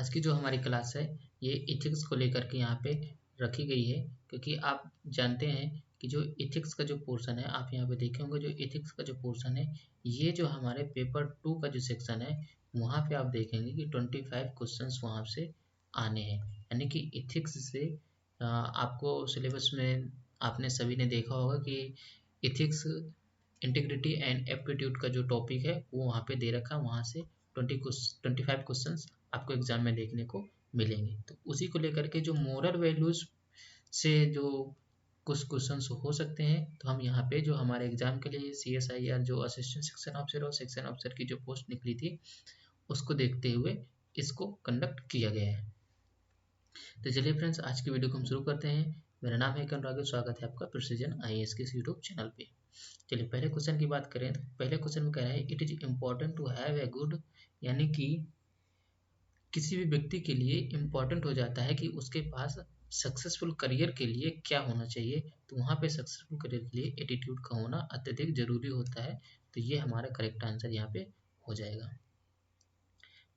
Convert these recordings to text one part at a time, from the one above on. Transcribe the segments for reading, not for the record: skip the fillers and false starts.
आज की जो हमारी क्लास है ये इथिक्स को लेकर के यहाँ पे रखी गई है, क्योंकि आप जानते हैं कि जो इथिक्स का जो पोर्शन है, आप यहाँ पे देखे होंगे जो इथिक्स का जो पोर्शन है, ये जो हमारे पेपर 2 का जो सेक्शन है वहाँ पे आप देखेंगे कि 25 क्वेश्चंस वहाँ से आने हैं। यानी कि इथिक्स से आपको सिलेबस में आपने सभी ने देखा होगा कि इथिक्स, इंटीग्रिटी एंड एप्टीट्यूड का जो टॉपिक है वो वहाँ पे दे रखा है। वहाँ से 25 क्वेश्चंस आपको एग्जाम में देखने को मिलेंगे। तो उसी को लेकर के जो मोरल वैल्यूज से जो कुछ क्वेश्चंस हो सकते हैं, तो हम यहाँ पे जो हमारे एग्जाम के लिए CSIR जो असिस्टेंट सेक्शन ऑफिसर और सेक्शन ऑफिसर की जो पोस्ट निकली थी उसको देखते हुए इसको कंडक्ट किया गया है। तो चलिए फ्रेंड्स, आज की वीडियो को हम शुरू करते हैं। मेरा नाम है अनुराग, स्वागत है आपका प्रिसीजन IAS के यूट्यूब चैनल पे। चलिए पहले क्वेश्चन की बात करें तो पहले क्वेश्चन में कह रहा है it is important to have a good, यानी कि किसी भी व्यक्ति के लिए इम्पॉर्टेंट हो जाता है कि उसके पास सक्सेसफुल करियर के लिए क्या होना चाहिए। तो वहाँ पे सक्सेसफुल करियर के लिए एटीट्यूड का होना अत्यधिक जरूरी होता है। तो ये हमारा करेक्ट आंसर यहाँ पे हो जाएगा।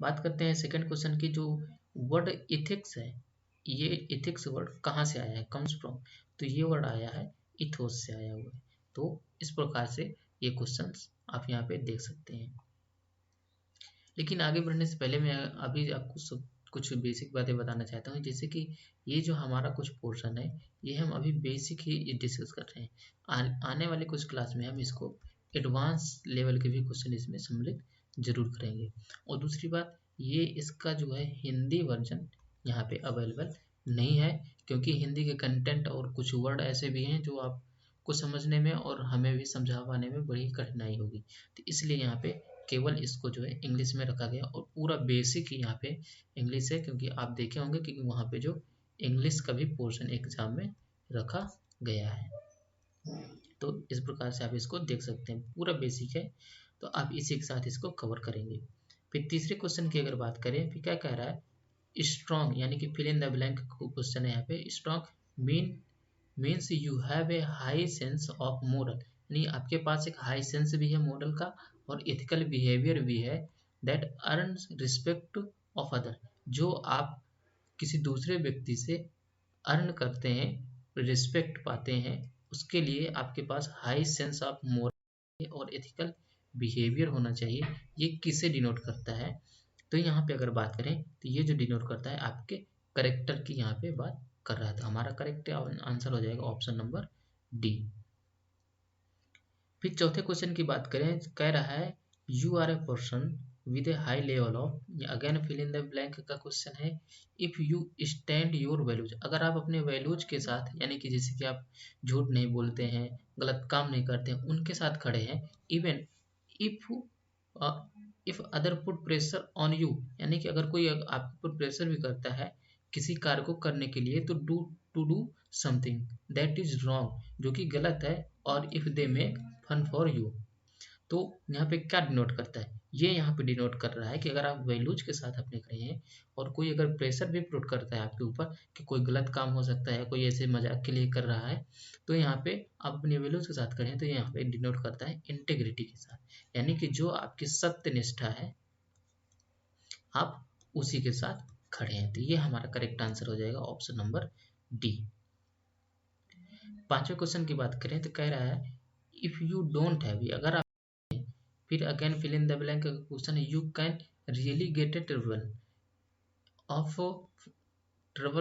बात करते हैं सेकंड क्वेश्चन की। जो वर्ड इथिक्स है, ये इथिक्स वर्ड कहाँ से आया है, कम्स फ्रॉम। तो ये वर्ड आया है इथोस से आया हुआ है। तो इस प्रकार से ये क्वेश्चन आप यहाँ पे देख सकते हैं। लेकिन आगे बढ़ने से पहले मैं अभी आपको कुछ बेसिक बातें बताना चाहता हूँ, जैसे कि ये जो हमारा कुछ पोर्शन है ये हम अभी बेसिक ही डिस्कस कर रहे हैं। आने वाले कुछ क्लास में हम इसको एडवांस लेवल के भी क्वेश्चन इसमें सम्मिलित जरूर करेंगे। और दूसरी बात, ये इसका जो है हिंदी वर्जन यहाँ पे अवेलेबल नहीं है, क्योंकि हिंदी के कंटेंट और कुछ वर्ड ऐसे भी हैं जो आपको समझने में और हमें भी समझा पाने में बड़ी कठिनाई होगी। तो इसलिए यहाँ पे केवल इसको जो है इंग्लिश में रखा गया और पूरा बेसिक ही यहाँ पे इंग्लिश है, क्योंकि आप देखे होंगे कि वहाँ पे जो इंग्लिश का भी पोर्शन एग्जाम में रखा गया है। तो इस प्रकार से आप इसको देख सकते हैं, पूरा बेसिक है। तो आप इसी के साथ इसको कवर करेंगे। फिर तीसरे क्वेश्चन की अगर बात करें, फिर क्या कह रहा है, स्ट्रॉन्ग यानी कि fill in the blank question है यहाँ पे। Strong means you have a high sense of moral, यानी आपके पास एक हाई सेंस भी है मोरल का और एथिकल बिहेवियर भी है। That earns respect of other, जो आप किसी दूसरे व्यक्ति से अर्न करते हैं, रिस्पेक्ट पाते हैं, उसके लिए आपके पास हाई सेंस ऑफ मोरल और एथिकल बिहेवियर होना चाहिए। ये किसे डिनोट करता है, तो यहाँ पे अगर बात करें तो ये जो डिनोट करता है आपके करेक्टर की यहाँ पे बात कर रहा था। हमारा करेक्ट आंसर हो जाएगा ऑप्शन नंबर डी। फिर चौथे क्वेश्चन की बात करें, कह रहा है you are a person with a high level of, again fill in the blank का क्वेश्चन है। If you stand your values, अगर आप अपने वैल्यूज के साथ, यानी कि जैसे कि आप झूठ नहीं बोलते हैं, गलत काम नहीं करते हैं, उनके साथ खड़े हैं। Even if other put pressure on you, यानी कि अगर कोई आपके ऊपर प्रेशर भी करता है किसी कार्य को करने के लिए, तो do something that is wrong, जो कि गलत है, और if they make fun for you. तो यहाँ पे क्या डिनोट करता है, ये यहाँ पे डिनोट कर रहा है कि अगर आप वैल्यूज के साथ अपने खड़े हैं और कोई अगर प्रेशर भी पुट करता है आपके ऊपर कि कोई गलत काम हो सकता है, कोई ऐसे मजाक के लिए कर रहा है, तो यहाँ पे आप अपने वैल्यूज के साथ खड़े हैं, तो यहाँ पे डिनोट करता है इंटेग्रिटी के साथ, यानी कि जो आपकी सत्य निष्ठा है आप उसी के साथ खड़े हैं। तो ये हमारा करेक्ट आंसर हो जाएगा ऑप्शन नंबर डी। पांचवें क्वेश्चन की बात करें तो कह रहा है इफ यू डोंट हैव, अगर आप, फिर again fill in the blank का क्वेश्चन है, you can really get a trouble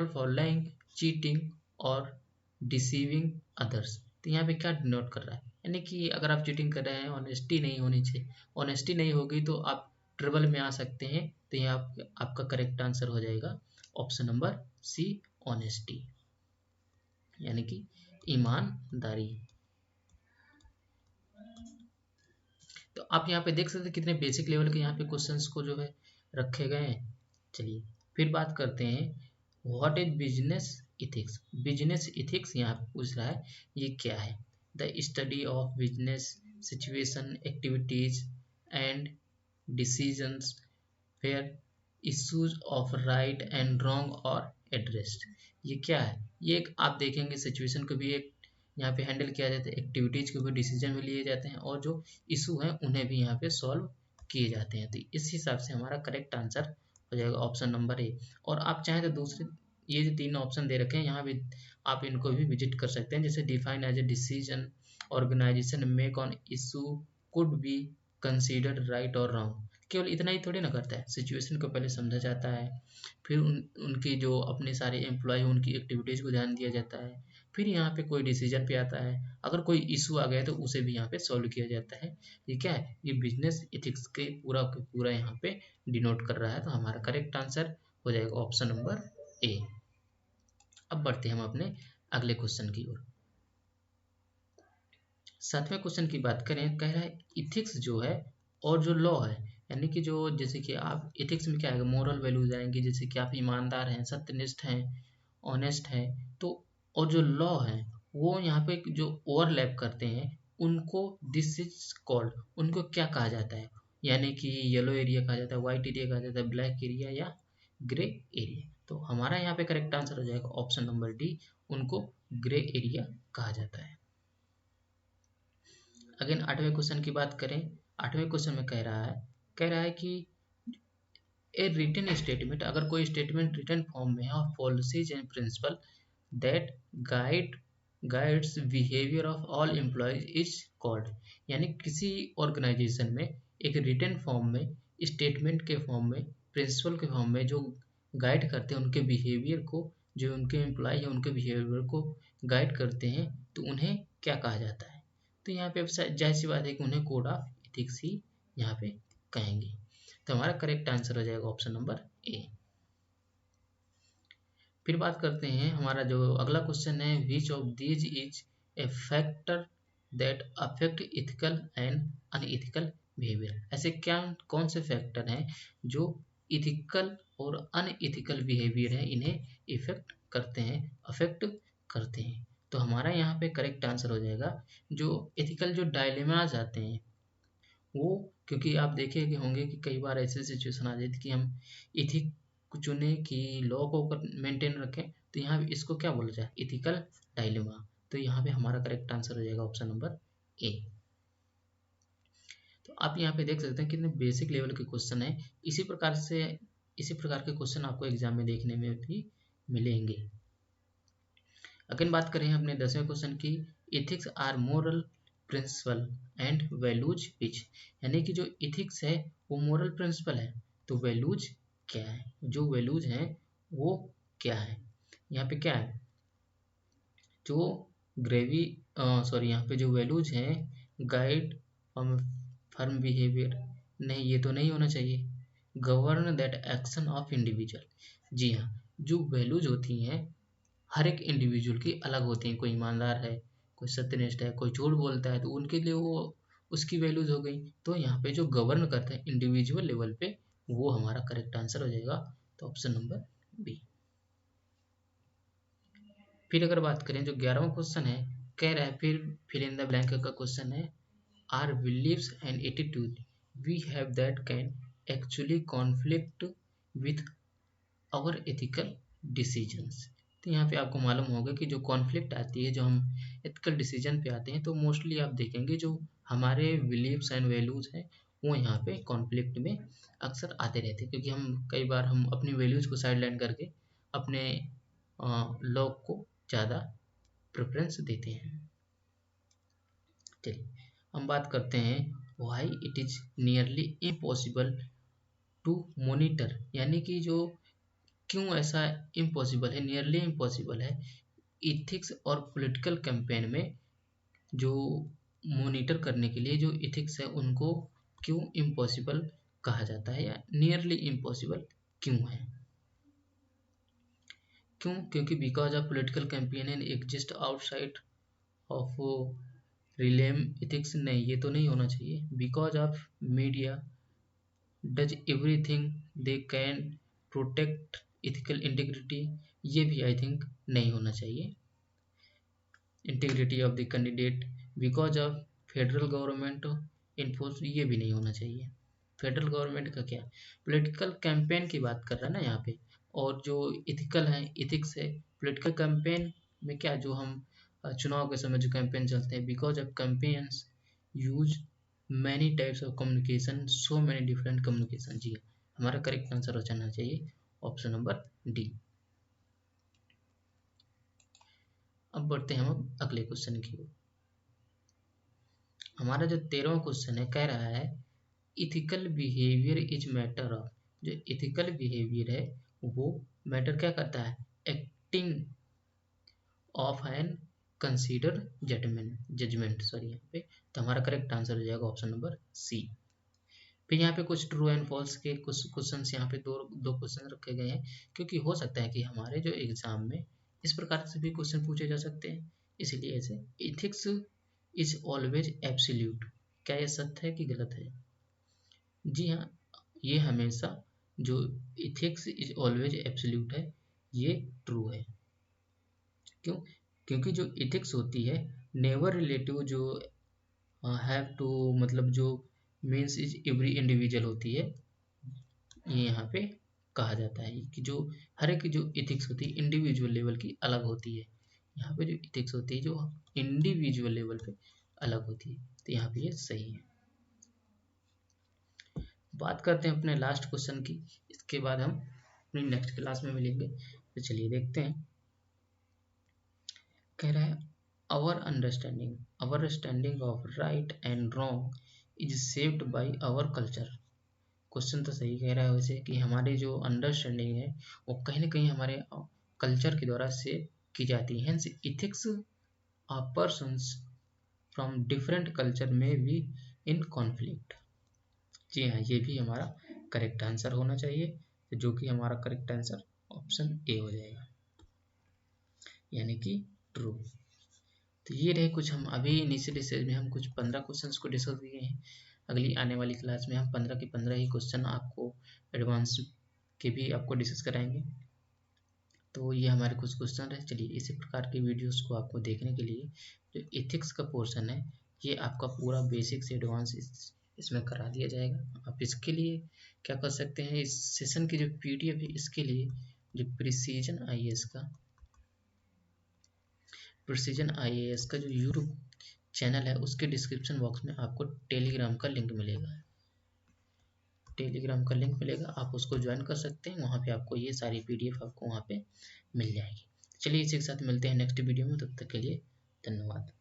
for lying, cheating और डिसीविंग अदर्स। तो यहाँ पे क्या डिनोट कर रहा है, यानी कि अगर आप चीटिंग कर रहे हैं, ऑनेस्टी नहीं होनी चाहिए, ऑनेस्टी नहीं होगी तो आप ट्रबल में आ सकते हैं। तो यहाँ आपका करेक्ट आंसर हो जाएगा ऑप्शन नंबर सी, ऑनेस्टी, यानी कि ईमानदारी। तो आप यहाँ पे देख सकते हैं कितने बेसिक लेवल के यहाँ पे क्वेश्चंस को जो है रखे गए हैं। चलिए फिर बात करते हैं what is business ethics. Business ethics यहाँ पे पूछ रहा है, ये क्या है। The study of business situation, activities and decisions where issues of right and wrong और एड्रेस्ड। ये क्या है, ये एक आप देखेंगे सिचुएशन को भी एक यहाँ पे हैंडल किया जाता है, एक्टिविटीज के ऊपर डिसीजन भी लिए जाते हैं, और जो इशू हैं उन्हें भी यहाँ पे सॉल्व किए जाते हैं। तो इस हिसाब से हमारा करेक्ट आंसर हो जाएगा ऑप्शन नंबर ए। और आप चाहें तो दूसरे ये जो 3 ऑप्शन दे रखे हैं यहाँ भी आप इनको भी विजिट कर सकते हैं, जैसे define as a decision organisation make on issue could be considered right और रॉन्ग। केवल इतना ही थोड़ी ना करता है, सिचुएशन को पहले समझा जाता है, फिर उनकी जो अपने सारे एम्प्लॉय उनकी एक्टिविटीज़ को ध्यान दिया जाता है, फिर यहाँ पे कोई डिसीजन पे आता है, अगर कोई इशू आ गया तो उसे भी यहाँ पे सॉल्व किया जाता है। ये क्या है, ये बिजनेस एथिक्स के पूरा यहाँ पे डिनोट कर रहा है। तो हमारा करेक्ट आंसर हो जाएगा ऑप्शन नंबर ए। अब बढ़ते हैं हम अपने अगले क्वेश्चन की ओर। 7वें क्वेश्चन की बात करें, कह रहा है इथिक्स जो है और जो लॉ है, यानी कि जो जैसे कि आप इथिक्स में क्या आएगा, मोरल वैल्यूज आएंगी, जैसे कि आप ईमानदार हैं, सत्यनिष्ठ हैं, ऑनेस्ट हैं, तो और जो लॉ है वो यहाँ पे जो ओवरलैप करते हैं उनको दिस इज कॉल्ड, उनको क्या कहा जाता है, यानी कि येलो एरिया कहा जाता है, व्हाइट एरिया कहा जाता है, ब्लैक एरिया या ग्रे एरिया। तो हमारा यहाँ पे करेक्ट आंसर हो जाएगा ऑप्शन नंबर डी, उनको ग्रे एरिया कहा जाता है। अगेन 8वें क्वेश्चन की बात करें, 8वें क्वेश्चन में कह रहा है कि ए रिटन स्टेटमेंट, अगर कोई स्टेटमेंट रिटन फॉर्म में है of policies and principal that guides behaviour of all employees is called, यानी किसी ऑर्गेनाइजेशन में एक रिटन फॉर्म में, स्टेटमेंट के फॉर्म में, प्रिंसिपल के फॉर्म में जो गाइड करते हैं उनके बिहेवियर को, जो उनके एम्प्लॉय है उनके बिहेवियर को गाइड करते हैं, तो उन्हें क्या कहा जाता है। तो यहाँ पे जाहिर सी बात है कि उन्हें कोड ऑफ एथिक्स ही यहाँ पे कहेंगे। तो हमारा करेक्ट आंसर हो जाएगा ऑप्शन नंबर ए। फिर बात करते हैं, हमारा जो अगला क्वेश्चन है, which of these is a factor that affect ethical and unethical behaviour, ऐसे क्या कौन से फैक्टर हैं जो इथिकल और अनइथिकल बिहेवियर है इन्हें इफेक्ट करते हैं, अफेक्ट करते हैं। तो हमारा यहाँ पे करेक्ट आंसर हो जाएगा जो एथिकल जो डायलेमाज आते हैं वो, क्योंकि आप देखे होंगे कि कई बार ऐसी सिचुएशन आ जाती है कि हम इथिक को चुने कि लॉ को मेंटेन रखें, तो यहाँ इसको क्या बोला जाए, इथिकल डायलेमा। तो यहाँ पे हमारा करेक्ट आंसर हो जाएगा ऑप्शन नंबर ए। तो आप यहाँ पे देख सकते हैं कितने बेसिक लेवल के क्वेश्चन है, इसी प्रकार के क्वेश्चन आपको एग्जाम में देखने में भी मिलेंगे। अगेन बात करें अपने 10वें क्वेश्चन की, ethics are moral principle and values which, यानी कि जो इथिक्स है वो मोरल प्रिंसिपल है, तो वैल्यूज क्या है, जो वैल्यूज हैं वो क्या है। यहाँ पे क्या है, जो यहाँ पे जो वैल्यूज हैं, गाइड फर्म बिहेवियर, नहीं ये तो नहीं होना चाहिए, govern that action of individual. जी हाँ, जो वैल्यूज होती हैं हर एक इंडिविजुअल की अलग होती हैं, कोई ईमानदार है, कोई सत्यनिष्ठ है, कोई झूठ बोलता है, तो उनके लिए वो उसकी वैल्यूज हो गई। तो यहाँ पे जो गवर्न करते हैं इंडिविजुअल लेवल पे, वो हमारा करेक्ट आंसर हो जाएगा, तो ऑप्शन नंबर बी। फिर अगर बात करें जो 11वां क्वेश्चन है, कह रहा है फिर फिल इन द ब्लैंक का क्वेश्चन है, are beliefs and attitude we have that can actually conflict with our ethical decisions. तो यहाँ पे आपको मालूम होगा कि जो कॉन्फ्लिक्ट आती है, जो हम एथिकल डिसीजन पे आते हैं, तो मोस्टली आप देखेंगे जो हमारे बिलीव्स एंड वैल्यूज हैं वो यहाँ पे कॉन्फ्लिक्ट में अक्सर आते रहते हैं, क्योंकि हम कई बार हम अपनी वैल्यूज को साइड लाइन करके अपने लॉ को ज़्यादा प्रेफरेंस देते हैं। चलिए हम बात करते हैं, why it is nearly impossible to monitor, यानी कि जो क्यों ऐसा इम्पॉसिबल है, नियरली इम्पॉसिबल है इथिक्स और पॉलिटिकल कैंपेन में जो मॉनिटर करने के लिए जो इथिक्स है उनको क्यों इम्पॉसिबल कहा जाता है, या नियरली इम्पॉसिबल क्यों है। क्यों, क्योंकि because of political campaign and exist outside of realm ethics, नहीं ये तो नहीं होना चाहिए। Because of media does everything they can protect ethical integrity, ये भी आई थिंक नहीं होना चाहिए। Integrity of the candidate, because of federal government enforce, ये भी नहीं होना चाहिए। फेडरल गवर्नमेंट का क्या, पॉलिटिकल कैंपेन की बात कर रहा है ना यहाँ पे, और जो इथिकल है, इथिक्स है, पॉलिटिकल कैंपेन में क्या, जो हम चुनाव के समय जो कैंपेन चलते हैं, because of campaigns use many types of communication, so many different communication. जी हमारा करेक्ट आंसर हो जाना चाहिए ऑप्शन नंबर डी। अब बढ़ते हैं हम अगले क्वेश्चन की ओर। हमारा जो 13वां क्वेश्चन है कह रहा है ethical behaviour is matter of. जो इथिकल बिहेवियर है वो मैटर क्या करता है, acting of an consider judgement sorry यहाँ पे। तो हमारा करेक्ट आंसर हो जाएगा ऑप्शन नंबर सी। फिर यहाँ पे कुछ ट्रू एंड फॉल्स के कुछ क्वेश्चन यहाँ पे दो दो क्वेश्चन रखे गए हैं, क्योंकि हो सकता है कि हमारे जो एग्जाम में इस प्रकार से भी क्वेश्चन पूछे जा सकते हैं, इसीलिए ऐसे इथिक्स इज ऑलवेज एब्सोल्यूट, क्या ये सत्य है कि गलत है? जी हाँ, ये हमेशा जो इथिक्स इज ऑलवेज एब्सोल्यूट है ये ट्रू है। क्यों? क्योंकि जो इथिक्स होती है नेवर रिलेटिव जो हैव टू मतलब जो मीन्स इज एवरी इंडिविजुअल होती है, ये यहाँ पे कहा जाता है कि जो हर एक जो इथिक्स होती है इंडिविजुअल लेवल की अलग होती है। यहाँ पे जो इथिक्स होती है जो इंडिविजुअल लेवल पे अलग होती है, तो यहाँ पे ये सही है। बात करते हैं अपने लास्ट क्वेश्चन की, इसके बाद हम अपनी नेक्स्ट क्लास में मिलेंगे। तो चलिए देखते हैं। कह रहा है our understanding of right and wrong is shaped by our culture. Question तो सही कह रहा है वैसे कि हमारी जो अंडरस्टैंडिंग है वो कहीं ना कहीं हमारे कल्चर के द्वारा शेप की जाती है। Hence ethics of persons from different culture में बी इन कॉन्फ्लिक्ट। जी हाँ, ये भी हमारा करेक्ट आंसर होना चाहिए, तो जो कि हमारा करेक्ट आंसर ऑप्शन ए हो जाएगा, यानी कि ट्रू। तो ये रहे कुछ हम अभी इनिशियल स्टेज में हम कुछ 15 क्वेश्चंस को डिस्कस किए हैं। अगली आने वाली क्लास में हम 15 के 15 ही क्वेश्चन आपको एडवांस के भी आपको डिस्कस कराएंगे। तो ये हमारे कुछ क्वेश्चन है। चलिए इसी प्रकार की वीडियोस को आपको देखने के लिए जो एथिक्स का पोर्शन है ये आपका पूरा बेसिक से एडवांस इसमें करा दिया जाएगा। आप इसके लिए क्या कर सकते हैं, इस सेशन की जो PDF है इसके लिए जो प्रिसीजन IAS का जो यूट्यूब चैनल है उसके डिस्क्रिप्शन बॉक्स में आपको टेलीग्राम का लिंक मिलेगा। आप उसको ज्वाइन कर सकते हैं, वहाँ पे आपको ये सारी PDF आपको वहाँ पे मिल जाएगी। चलिए इसी के साथ मिलते हैं नेक्स्ट वीडियो में, तब तक के लिए धन्यवाद।